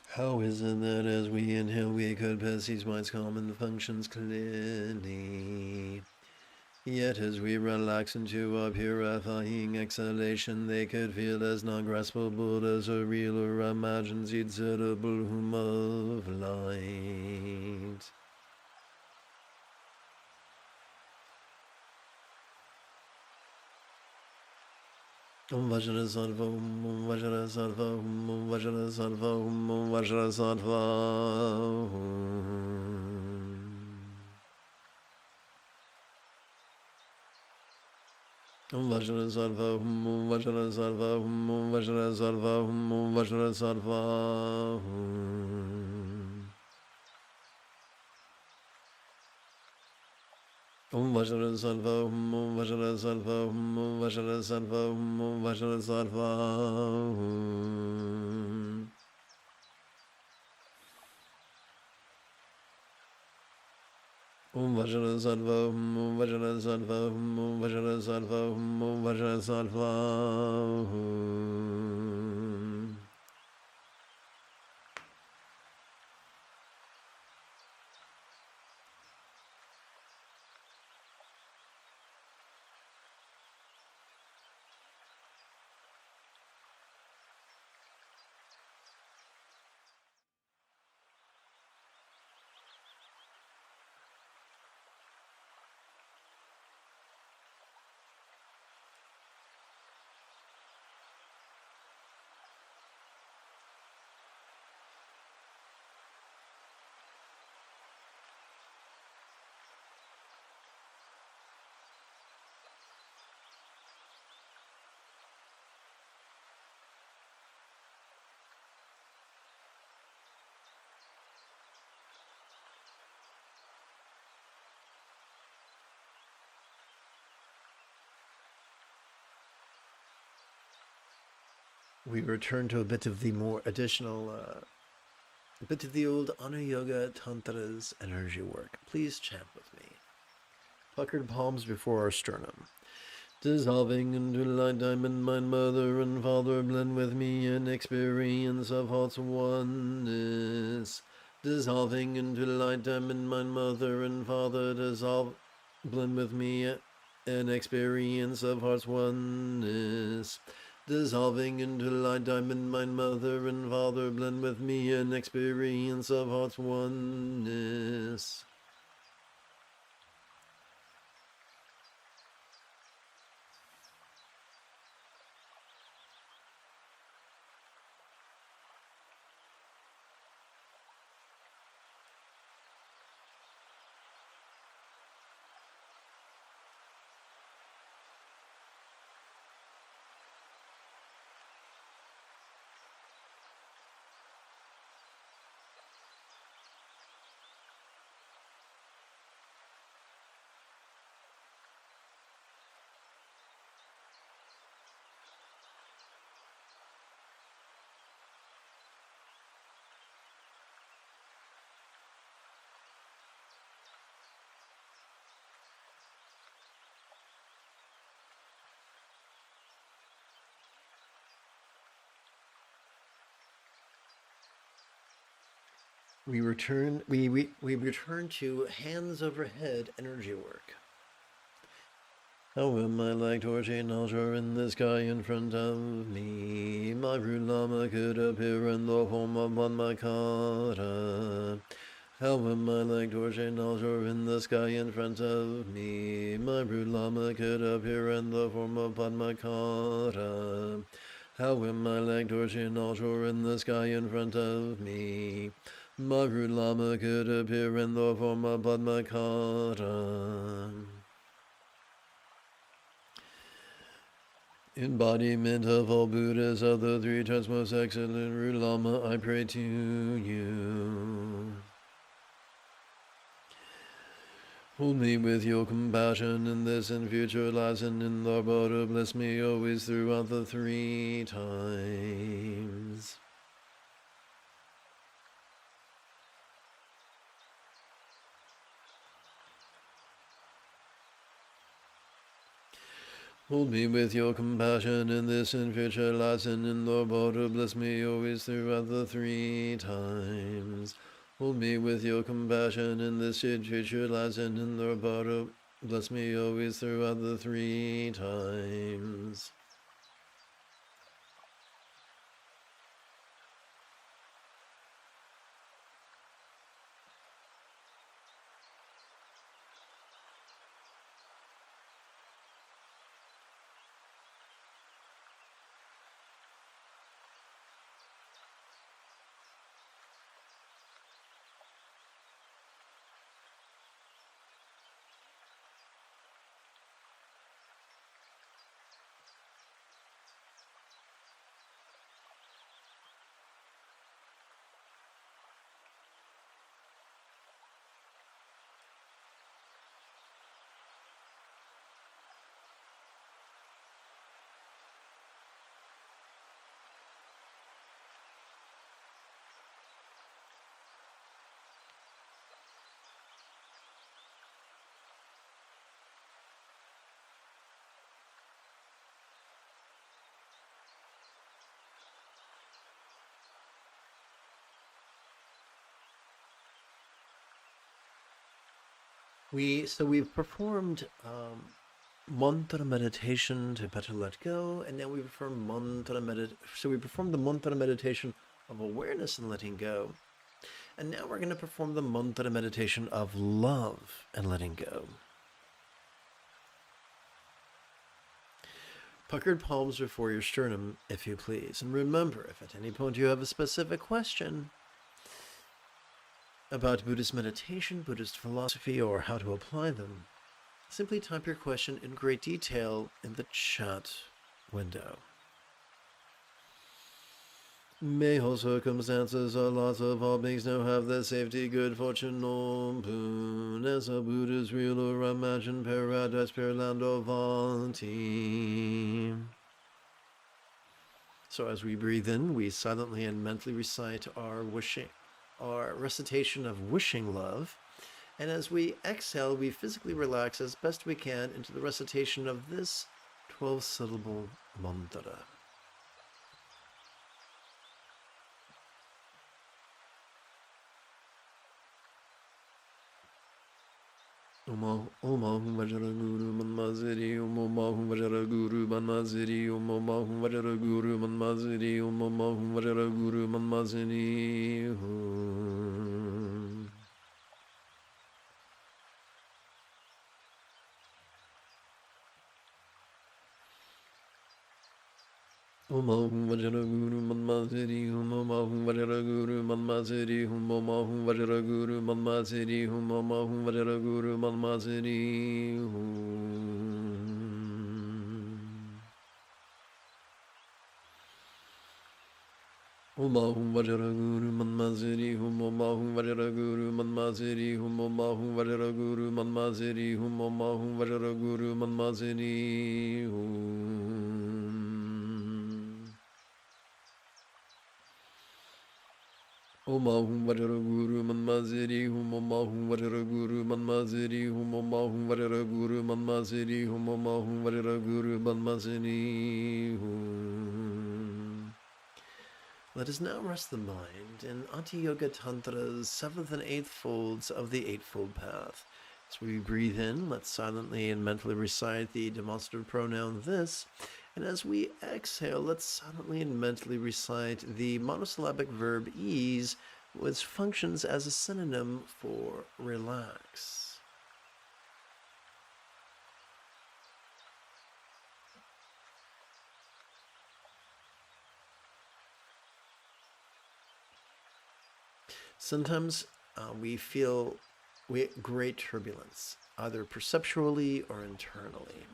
How is it that as we inhale, we could pass these minds common functions clearly? Yet as we relax into a purifying exhalation, they could feel as non-graspable as a real or imagined inseparable hum of light. Om Vajra Sattva, Om Vajra Sattva, Om Vajra Sattva, Om Vajra Sattva. Om Vajra Sattva, Om Vajra Sattva, Om Vajra Sattva, Om Vajra Sattva. Om Vajra Sattva, Om Vajra Sattva, Om Vajra Sattva, Om Vajra Sattva. Om Vajra Sattva, Om Vajra Sattva, Om Vajra Sattva, Om Vajra Sattva. We return to a bit of the more additional, a bit of the old Ana Yoga Tantra's energy work. Please chant with me. Puckered palms before our sternum. Dissolving into light diamond, mind, mother and father, blend with me in experience of heart's oneness. Dissolving into light diamond, mind, mother and father, dissolve, blend with me in experience of heart's oneness. Dissolving into light diamond, mind, mother and father, blend with me in experience of heart's oneness. We return to hands overhead energy work. How am I like torching altar in the sky in front of me? My rude Lama could appear in the form of Padmakara. How am I like torching altar in the sky in front of me? My rude Lama could appear in the form of Padmakara. How am I like torching altar in the sky in front of me? My rude Lama could appear in the form of Padmakara. Embodiment of all Buddhas of the three times most excellent Rude Lama, I pray to you. Hold me with your compassion in this and future lives, and in the Buddha bless me always throughout the three times. Hold me with your compassion in this and future lives, and in the Buddha bless me always throughout the three times. Hold me with your compassion in this and future lives, and in the Buddha bless me always throughout the three times. We've performed mantra meditation to better let go, and now we perform we performed the mantra meditation of awareness and letting go. And now we're going to perform the mantra meditation of love and letting go. Puckered palms before your sternum, if you please. And remember, if at any point you have a specific question about Buddhist meditation, Buddhist philosophy, or how to apply them, simply type your question in great detail in the chat window. May all circumstances, our lots of all beings now have their safety, good fortune, no boon, as a Buddha's real or imagined paradise, land or vanity. So as we breathe in, we silently and mentally recite our recitation of wishing love. And as we exhale, we physically relax as best we can into the recitation of this 12-syllable mantra. Om Vajra Guru Manmaziri, Om Vajra Guru Manmaziri, Om Vajra Guru Manmaziri, Om Vajra Guru Manmaziri. Om Vajra Guru Manmaziri, Om Vajra Guru Manmaziri, Om Vajra Guru Manmaziri, Om Vajra Guru Manmaziri. Om Vajra Guru Manmaziri, Om Vajra Guru Manmaziri, Om Vajra Guru Manmaziri, Om Vajra Guru Manmaziri. Om Vajra Guru Manmaziri, Om Vajra Guru Manmaziri, Om Vajra Guru Manmaziri, Om Vajra Guru Manmaziri. Let us now rest the mind in Ati Yoga Tantra's 7th and 8th folds of the Eightfold Path. As we breathe in, let's silently and mentally recite the demonstrative pronoun this. And as we exhale, let's silently and mentally recite the monosyllabic verb ease, which functions as a synonym for relax. Sometimes we feel great turbulence, either perceptually or internally.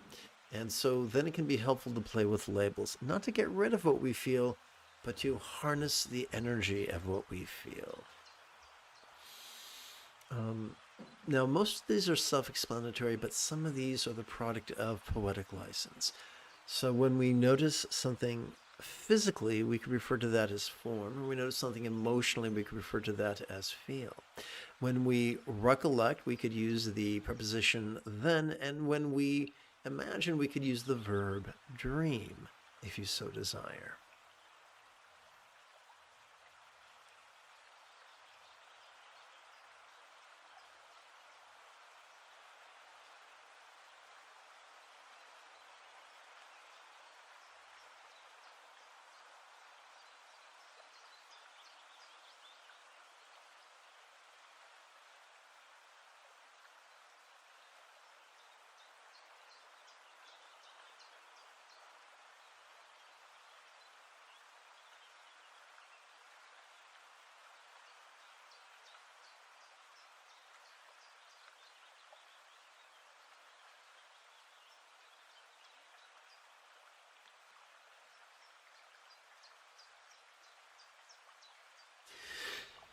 And so then it can be helpful to play with labels, not to get rid of what we feel, but to harness the energy of what we feel. Now, most of these are self-explanatory, but some of these are the product of poetic license. So when we notice something physically, we could refer to that as form. When we notice something emotionally, we could refer to that as feel. When we recollect, we could use the preposition then, and when we imagine, we could use the verb dream, if you so desire.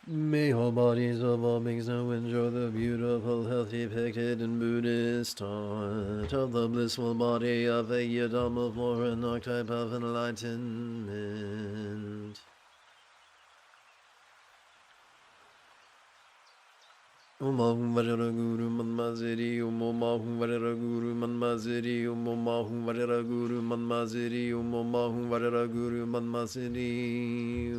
May all bodies of all beings now enjoy the beautiful health depicted in Buddhist art of the blissful body of a Yadama Flora and archetype of enlightenment. Om Vajra Guru Manmaziri, Om Vajra Guru Manmaziri, Om Vajra Guru Manmaziri, Om Vajra Guru Manmaziri.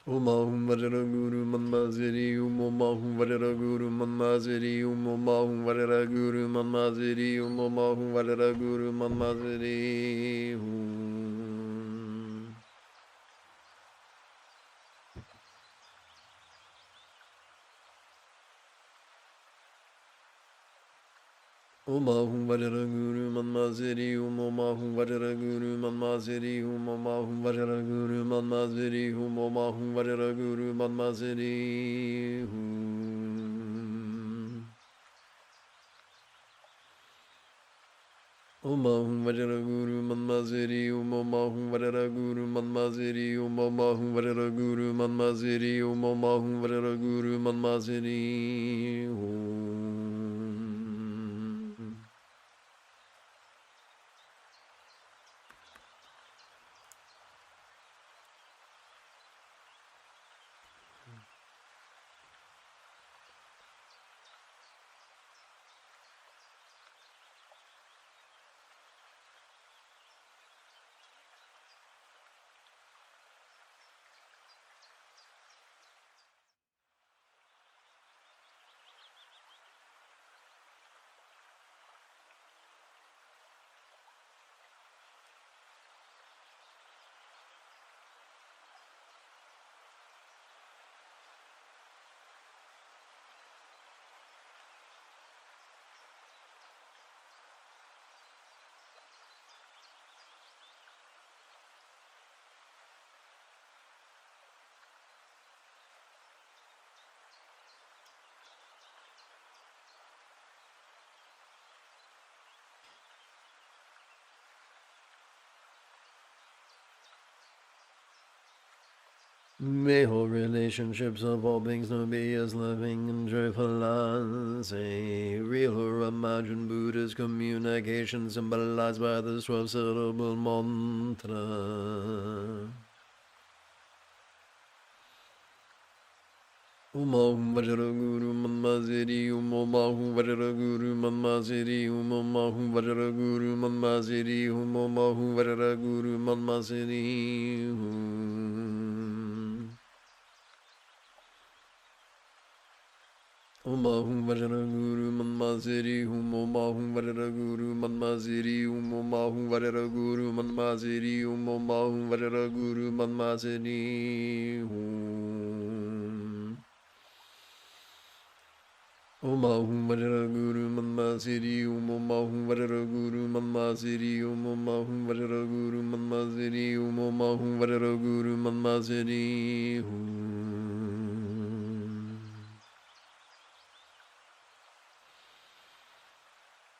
Umahum Varera Guru Manmaziri Umomahum Varera Guru Manmaziri Umomahum Varera Guru Manmaziri Umomahum Varera Guru Manmaziri Umahum Varera Guru Manmaziri Umomahum Varera Guru Manmaziri Umomahum Varera Guru Manmaziri Umomahum Varera Guru Manmaziri Umahum Varera Guru Manmaziri Umomahum Varera Guru Manmaziri Umomahum Varera Guru Manmaziri Umomahum Varera Guru Manmaziri May all relationships of all beings know be as loving and joyful as a real or imagined Buddhist communication symbolized by this 12-syllable mantra. Umahum Vajraguru Manmaziri Umomahum Vajraguru Manmaziri Umomahum Vajraguru Manmaziri Umomahum Vajraguru Manmaziri Umahum Vajraguru Manmaziri Umomahum Vajraguru Manmaziri Umomahum Vajraguru Manmaziri Umomahum Vajraguru Manmaziri Umahum Vajraguru Manmaziri Umomahum Vajraguru Manmaziri Umomahum Vajraguru Manmaziri Umomahum Vajraguru Manmaziri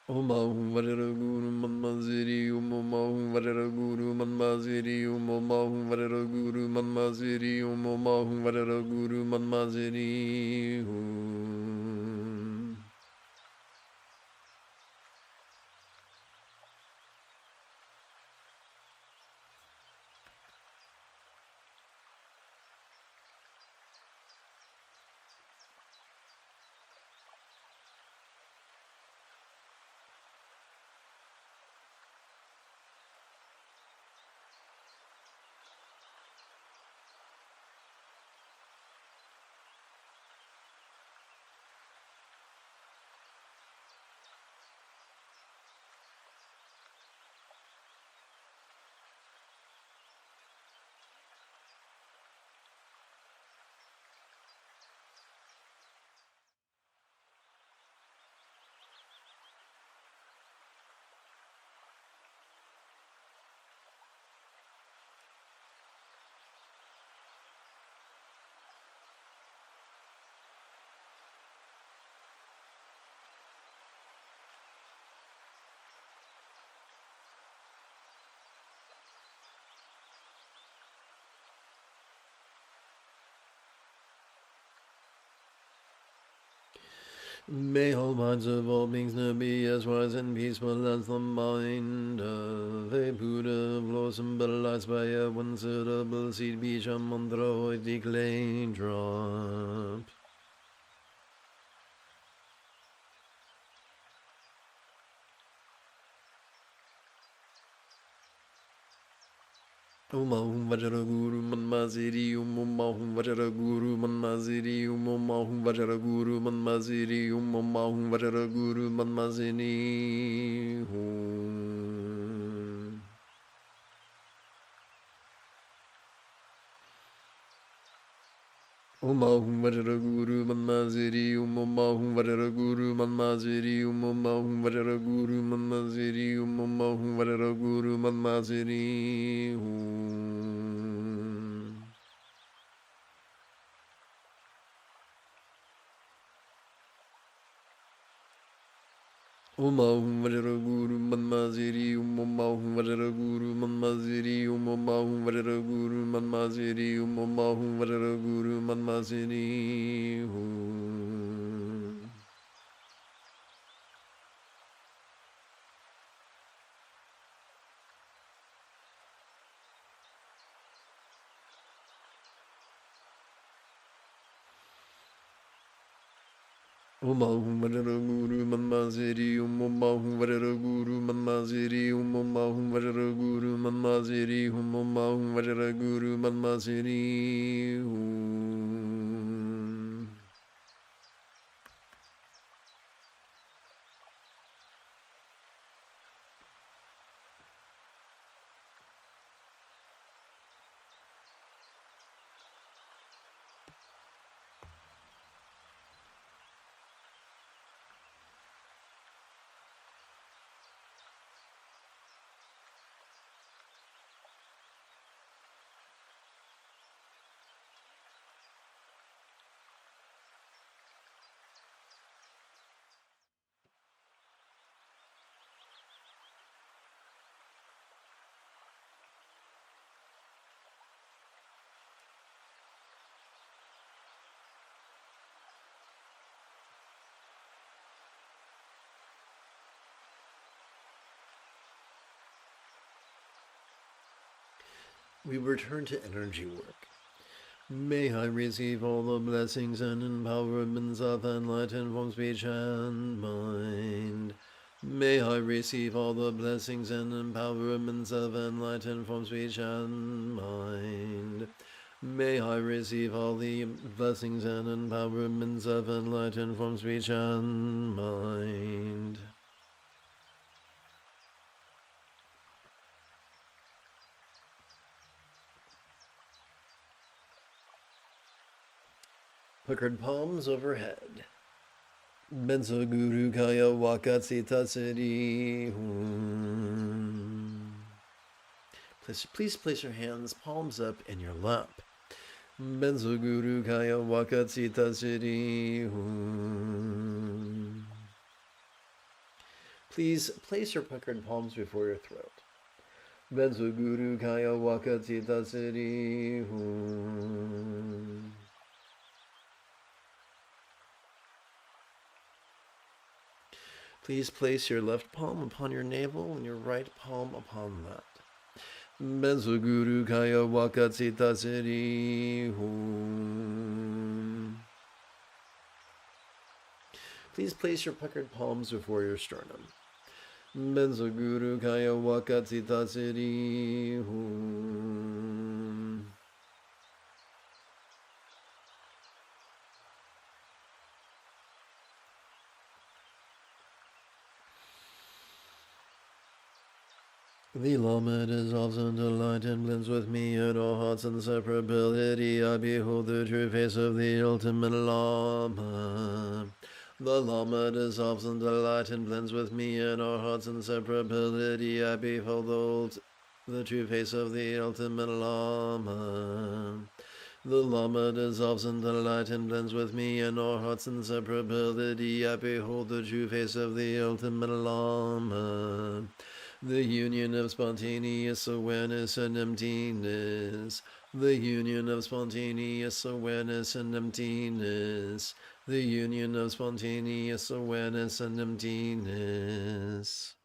Umahum Vajraguru Manmaziri Umomahum Vajraguru Manmaziri Umomahum Vajraguru Manmaziri Umomahum Vajraguru Manmaziri May all minds of all beings now be as wise and peaceful as the mind of a Buddha, blossom symbolized by a one-syllable seed, bija mantra, hoity clay drop. Umahum Vajraguru Manmaziri Umahum Vajraguru Manmaziri Umahum Vajraguru Manmaziri Umahum Vajraguru Manmazini Hum. Umahum Vajraguru Manmaziri Umahum Vajraguru Manmaziri Umahum Vajraguru Manmaziri Umahum Vajraguru Manmaziri Hum. Umahum Vajraguru Manmaziri Umahum Vajraguru Manmaziri Umahum Vajraguru Manmaziri Umahum Vajraguru Manmaziri Hum. Umahum Vajraguru Manmaziri Umahum Vajraguru Manmaziri Umahum Vajraguru Manmaziri Umahum Vajraguru Manmaziri Hum. We return to energy work. May I receive all the blessings and empowerments of enlightened from speech and mind. May I receive all the blessings and empowerments of enlightened from speech and mind. May I receive all the blessings and empowerments of enlightened from speech and mind. Puckered palms overhead. Benzo Guru Kaya Wakatsi Tatsiri. Please place your hands, palms up in your lap. Benzo Guru Kaya Wakatsi Tatsiri. Please place your puckered palms before your throat. Benzo Guru Kaya Wakatsi Tatsiri. Please place your left palm upon your navel and your right palm upon that. Benzo Guru Kaya Wakatsi Tatsiri. Please place your puckered palms before your sternum. Benzo Guru Kaya Wakatsi Tatsiri. The Lama dissolves into light and blends with me in all hearts and separability. I behold the true face of the ultimate Lama. The Lama dissolves into light and blends with me in our hearts and separability. I behold the true face of the ultimate Lama. The Lama dissolves into light and blends with me in our hearts and separability. I behold the true face of the ultimate Lama. The union of spontaneous awareness and emptiness. The union of spontaneous awareness and emptiness. The union of spontaneous awareness and emptiness.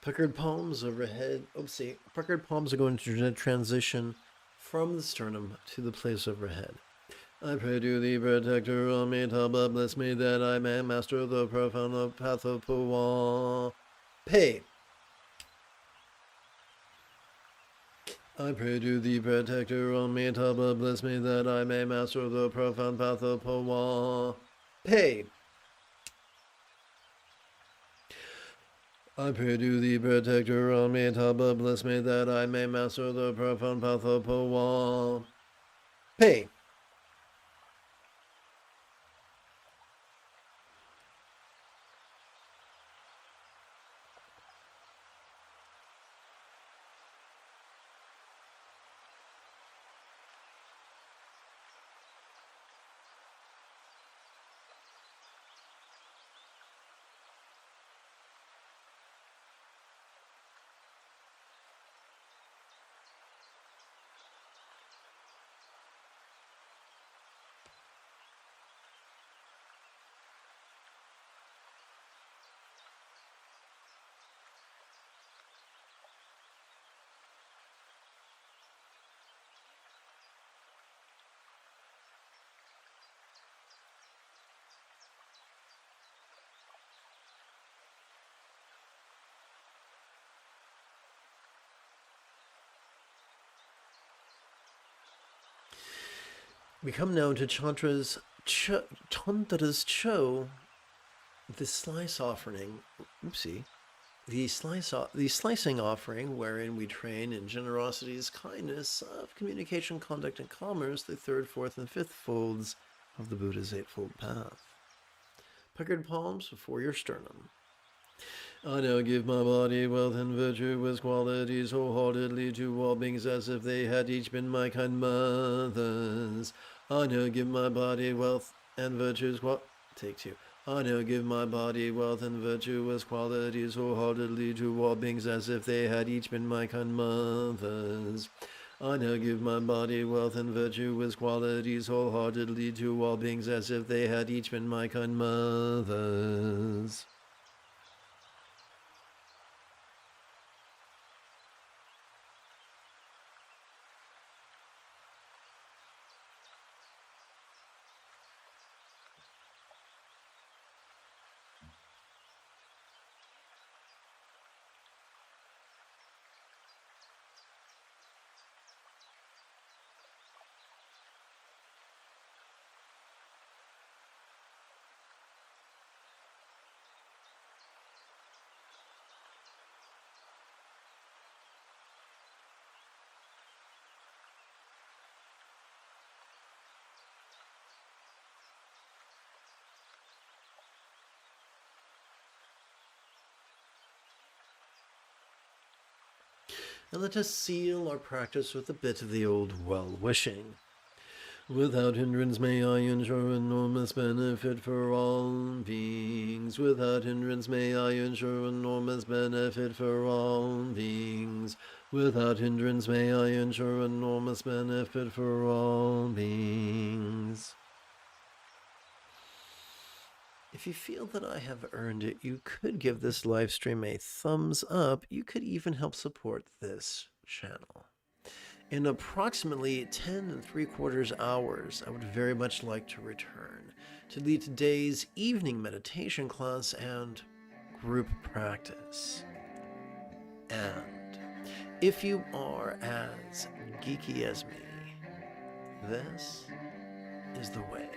Puckered palms overhead. Oopsie. Puckered palms are going to transition from the sternum to the place overhead. I pray to thee, protector of me, Taba, bless me that I may master the profound path of Puwa. Pay. I pray to thee, protector of me, Taba, bless me that I may master the profound path of Puwa. Pay. I pray to thee, protector of me, Taba, bless me that I may master the profound path of Puwa. Pay. We come now to Tantra's Cho, the slice offering. Oopsie. The slicing offering, wherein we train in generosity's kindness of communication, conduct, and commerce, the third, fourth, and fifth folds of the Buddha's Eightfold Path. Puckered palms before your sternum. I now give my body wealth and virtue with qualities wholeheartedly to all beings as if they had each been my kind mothers. I now give my body wealth and virtues. Take two. I now give my body wealth and virtuous qualities wholeheartedly to all beings as if they had each been my kind mothers. I now give my body wealth and virtuous qualities wholeheartedly to all beings as if they had each been my kind mothers. And let us seal our practice with a bit of the old well-wishing. Without hindrance may I ensure enormous benefit for all beings. Without hindrance may I ensure enormous benefit for all beings. Without hindrance may I ensure enormous benefit for all beings. If you feel that I have earned it, you could give this live stream a thumbs up. You could even help support this channel. In approximately 10 3/4 hours, I would very much like to return to lead today's evening meditation class and group practice. And if you are as geeky as me, this is the way.